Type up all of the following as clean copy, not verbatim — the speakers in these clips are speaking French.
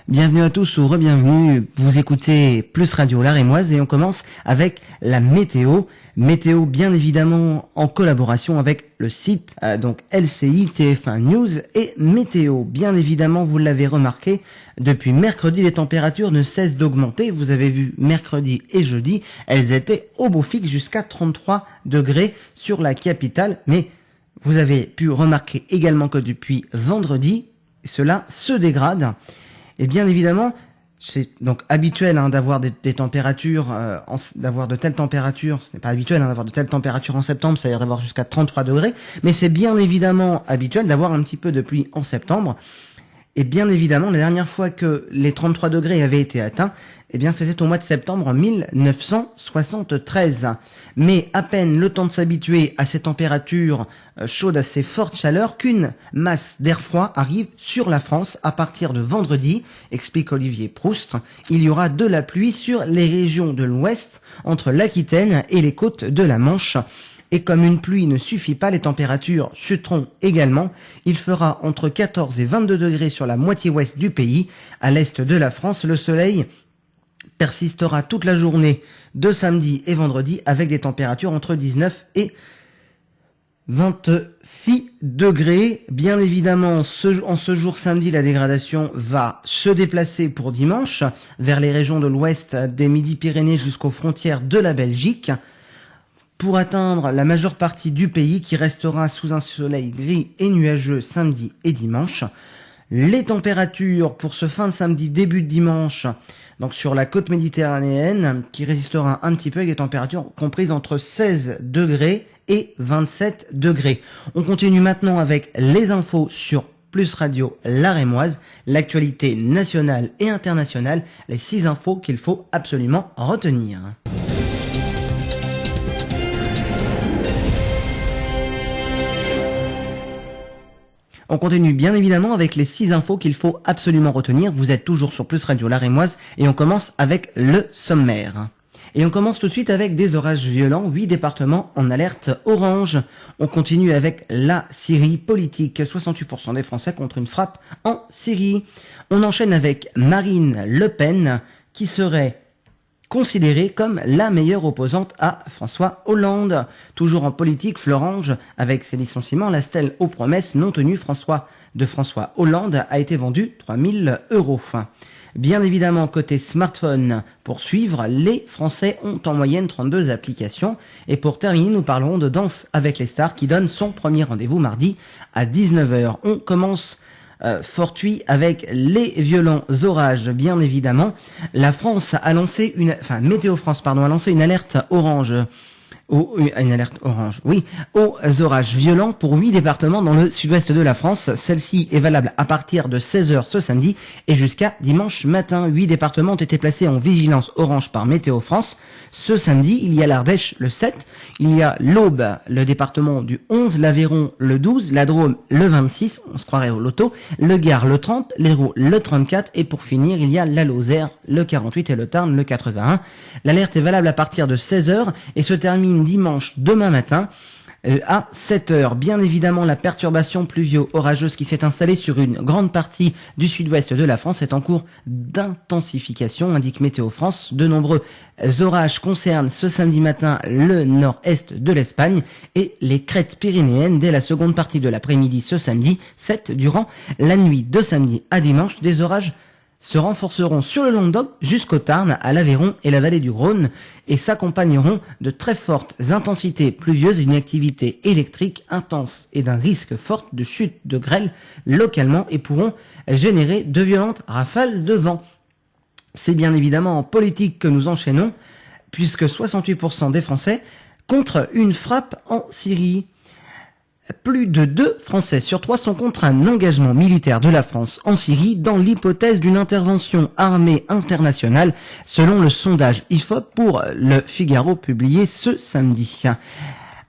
Bienvenue à tous ou re-bienvenue, vous écoutez Plus Radio La Rémoise et on commence avec la météo. Météo bien évidemment en collaboration avec le site donc LCI TF1 News et Météo. Bien évidemment, vous l'avez remarqué, depuis mercredi les températures ne cessent d'augmenter. Vous avez vu mercredi et jeudi, elles étaient au beau fixe jusqu'à 33 degrés sur la capitale. Mais vous avez pu remarquer également que depuis vendredi, cela se dégrade. Et bien évidemment, c'est donc habituel d'avoir des températures, d'avoir de telles températures. Ce n'est pas habituel d'avoir de telles températures en septembre, c'est-à-dire d'avoir jusqu'à 33 degrés. Mais c'est bien évidemment habituel d'avoir un petit peu de pluie en septembre. Et bien évidemment, la dernière fois que les 33 degrés avaient été atteints, eh bien, c'était au mois de septembre 1973. Mais à peine le temps de s'habituer à ces températures chaudes, à ces fortes chaleurs, qu'une masse d'air froid arrive sur la France à partir de vendredi, explique Olivier Proust. Il y aura de la pluie sur les régions de l'Ouest, entre l'Aquitaine et les côtes de la Manche. Et comme une pluie ne suffit pas, les températures chuteront également. Il fera entre 14 et 22 degrés sur la moitié ouest du pays. À l'est de la France, le soleil persistera toute la journée de samedi et vendredi avec des températures entre 19 et 26 degrés. Bien évidemment, en ce jour samedi, la dégradation va se déplacer pour dimanche vers les régions de l'ouest des Midi-Pyrénées jusqu'aux frontières de la Belgique, pour atteindre la majeure partie du pays qui restera sous un soleil gris et nuageux samedi et dimanche. Les températures pour ce fin de samedi, début de dimanche, donc sur la côte méditerranéenne, qui résistera un petit peu avec des températures comprises entre 16 degrés et 27 degrés. On continue maintenant avec les infos sur Plus Radio La Rémoise, l'actualité nationale et internationale, les 6 infos qu'il faut absolument retenir. On continue bien évidemment avec les 6 infos qu'il faut absolument retenir. Vous êtes toujours sur Plus Radio La Rémoise et on commence avec le sommaire. Et on commence tout de suite avec des orages violents, 8 départements en alerte orange. On continue avec la Syrie politique, 68% des Français contre une frappe en Syrie. On enchaîne avec Marine Le Pen qui serait considérée comme la meilleure opposante à François Hollande. Toujours en politique, Florange, avec ses licenciements, la stèle aux promesses non tenues François Hollande a été vendue 3 000 €. Bien évidemment, côté smartphone, pour suivre, les Français ont en moyenne 32 applications. Et pour terminer, nous parlerons de Danse avec les stars qui donne son premier rendez-vous mardi à 19h. On commence fortuit avec les violents orages, bien évidemment. La France a lancé Météo France, a lancé une alerte orange. Une alerte orange, oui, aux orages violents pour 8 départements dans le sud-ouest de la France. Celle-ci est valable à partir de 16h ce samedi et jusqu'à dimanche matin. 8 départements ont été placés en vigilance orange par Météo France. Ce samedi, il y a l'Ardèche le 7, il y a l'Aube, le département du 11, l'Aveyron le 12, la Drôme le 26, on se croirait au loto, le Gard le 30, l'Hérault le 34 et pour finir, il y a la Lozère le 48 et le Tarn le 81. L'alerte est valable à partir de 16h et se termine dimanche demain matin à 7h. Bien évidemment, la perturbation pluvio-orageuse qui s'est installée sur une grande partie du sud-ouest de la France est en cours d'intensification, indique Météo France. De nombreux orages concernent ce samedi matin le nord-est de l'Espagne et les crêtes pyrénéennes dès la seconde partie de l'après-midi ce samedi 7. Durant la nuit de samedi à dimanche, des orages se renforceront sur le Languedoc jusqu'au Tarn, à l'Aveyron et la vallée du Rhône et s'accompagneront de très fortes intensités pluvieuses et d'une activité électrique intense et d'un risque fort de chute de grêle localement et pourront générer de violentes rafales de vent. C'est bien évidemment en politique que nous enchaînons puisque 68% des Français contre une frappe en Syrie. Plus de 2 Français sur 3 sont contre un engagement militaire de la France en Syrie dans l'hypothèse d'une intervention armée internationale, selon le sondage IFOP pour le Figaro publié ce samedi.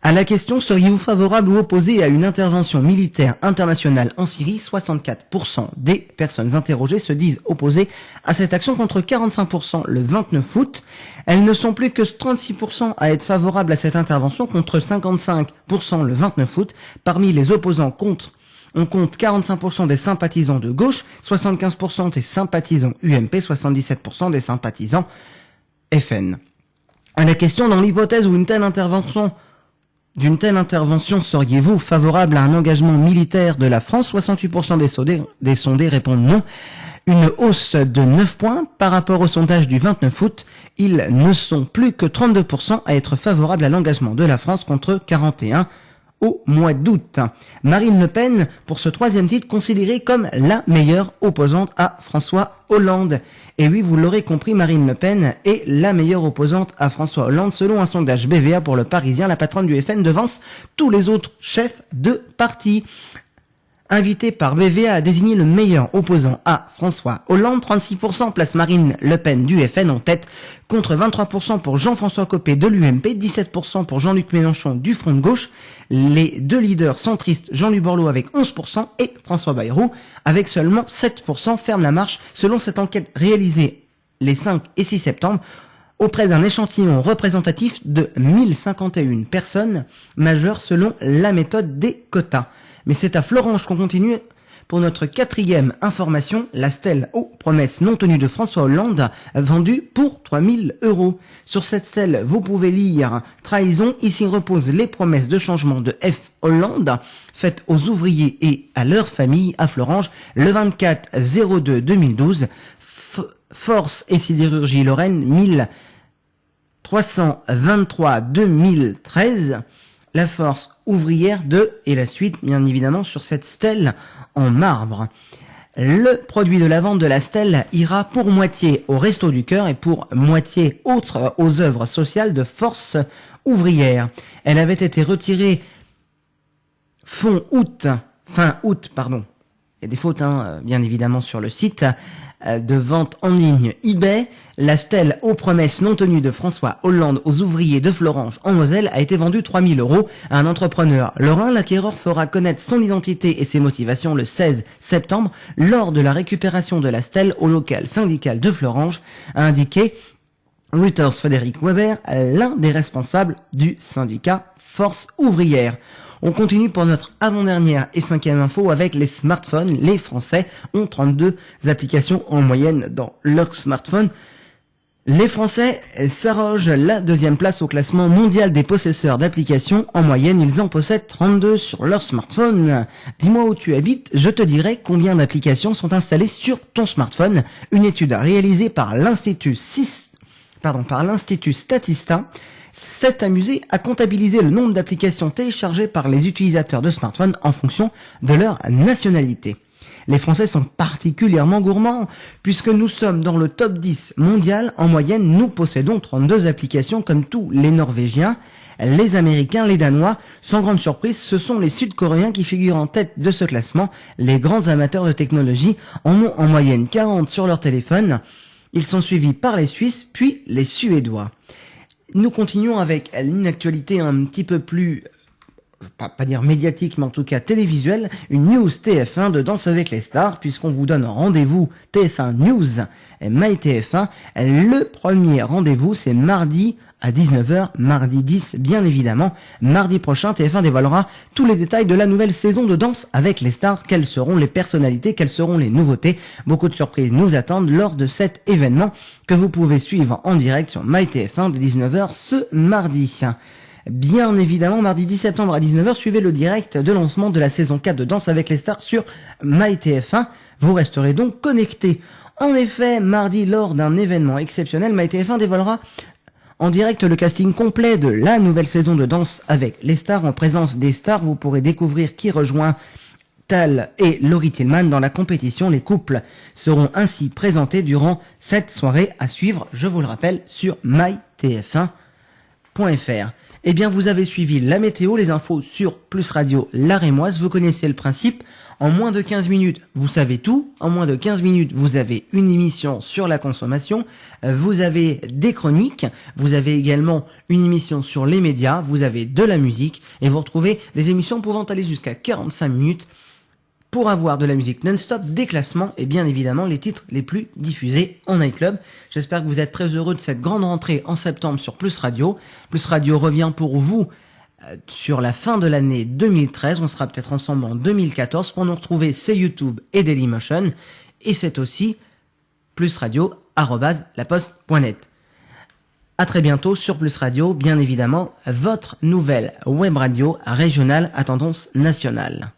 À la question, seriez-vous favorable ou opposé à une intervention militaire internationale en Syrie? 64% des personnes interrogées se disent opposées à cette action contre 45% le 29 août. Elles ne sont plus que 36% à être favorables à cette intervention contre 55% le 29 août. Parmi les opposants contre On compte 45% des sympathisants de gauche, 75% des sympathisants UMP, 77% des sympathisants FN. À la question, dans l'hypothèse où d'une telle intervention, seriez-vous favorable à un engagement militaire de la France? 68% des sondés répondent non. Une hausse de 9 points par rapport au sondage du 29 août. Ils ne sont plus que 32% à être favorables à l'engagement de la France contre 41% au mois d'août. Marine Le Pen, pour ce troisième titre, considérée comme la meilleure opposante à François Hollande. Et oui, vous l'aurez compris, Marine Le Pen est la meilleure opposante à François Hollande. Selon un sondage BVA pour Le Parisien, la patronne du FN devance tous les autres chefs de parti. Invité par BVA à désigner le meilleur opposant à François Hollande, 36% place Marine Le Pen du FN en tête, contre 23% pour Jean-François Copé de l'UMP, 17% pour Jean-Luc Mélenchon du Front de Gauche, les deux leaders centristes Jean-Luc Borloo avec 11% et François Bayrou avec seulement 7% ferment la marche selon cette enquête réalisée les 5 et 6 septembre auprès d'un échantillon représentatif de 1051 personnes majeures selon la méthode des quotas. Mais c'est à Florange qu'on continue pour notre quatrième information, la stèle aux promesses non tenues de François Hollande, vendue pour 3000 €. Sur cette stèle, vous pouvez lire « Trahison, ici reposent les promesses de changement de F. Hollande, faites aux ouvriers et à leurs familles à Florange, le 24/02/2012, Force et Sidérurgie Lorraine, 1323/2013, la force ouvrière de, et la suite, bien évidemment, sur cette stèle en marbre. Le produit de la vente de la stèle ira pour moitié au Resto du Cœur et pour moitié aux œuvres sociales de Force ouvrière. Elle avait été retirée fin août. Il y a des fautes, bien évidemment, sur le site de vente en ligne eBay. La stèle aux promesses non tenues de François Hollande aux ouvriers de Florange en Moselle a été vendue 3000 € à un entrepreneur lorrain. L'acquéreur fera connaître son identité et ses motivations le 16 septembre lors de la récupération de la stèle au local syndical de Florange, a indiqué Reuters Frédéric Weber, l'un des responsables du syndicat Force ouvrière. On continue pour notre avant-dernière et cinquième info avec les smartphones. Les Français ont 32 applications en moyenne dans leur smartphone. Les Français s'arrogent la deuxième place au classement mondial des possesseurs d'applications. En moyenne, ils en possèdent 32 sur leur smartphone. Dis-moi où tu habites, je te dirai combien d'applications sont installées sur ton smartphone. Une étude réalisée par l'Institut Statista s'est amusé à comptabiliser le nombre d'applications téléchargées par les utilisateurs de smartphones en fonction de leur nationalité. Les Français sont particulièrement gourmands, puisque nous sommes dans le top 10 mondial. En moyenne, nous possédons 32 applications comme tous les Norvégiens, les Américains, les Danois. Sans grande surprise, ce sont les Sud-Coréens qui figurent en tête de ce classement. Les grands amateurs de technologie en ont en moyenne 40 sur leur téléphone. Ils sont suivis par les Suisses, puis les Suédois. Nous continuons avec une actualité un petit peu plus, pas dire médiatique, mais en tout cas télévisuelle, une news TF1 de Danse avec les stars, puisqu'on vous donne rendez-vous TF1 News et MyTF1. Le premier rendez-vous, c'est mardi à 19h, mardi 10, bien évidemment. Mardi prochain, TF1 dévoilera tous les détails de la nouvelle saison de Danse avec les stars. Quelles seront les personnalités, quelles seront les nouveautés. Beaucoup de surprises nous attendent lors de cet événement que vous pouvez suivre en direct sur MyTF1 dès 19h ce mardi. Bien évidemment, mardi 10 septembre à 19h, suivez le direct de lancement de la saison 4 de Danse avec les stars sur MyTF1. Vous resterez donc connectés. En effet, mardi, lors d'un événement exceptionnel, MyTF1 dévoilera en direct le casting complet de la nouvelle saison de Danse avec les stars. En présence des stars, vous pourrez découvrir qui rejoint Tal et Laurie Tillman dans la compétition. Les couples seront ainsi présentés durant cette soirée à suivre, je vous le rappelle, sur mytf1.fr. Eh bien, vous avez suivi la météo, les infos sur Plus Radio La Rémoise. Vous connaissez le principe. En moins de 15 minutes, vous savez tout. En moins de 15 minutes, vous avez une émission sur la consommation. Vous avez des chroniques. Vous avez également une émission sur les médias. Vous avez de la musique. Et vous retrouvez des émissions pouvant aller jusqu'à 45 minutes pour avoir de la musique non-stop, des classements et bien évidemment les titres les plus diffusés en iClub. J'espère que vous êtes très heureux de cette grande rentrée en septembre sur Plus Radio. Plus Radio revient pour vous sur la fin de l'année 2013. On sera peut-être ensemble en 2014. Pour nous retrouver, c'est YouTube et Dailymotion. Et c'est aussi plusradio@laposte.net. À très bientôt sur Plus Radio, bien évidemment, votre nouvelle web radio régionale à tendance nationale.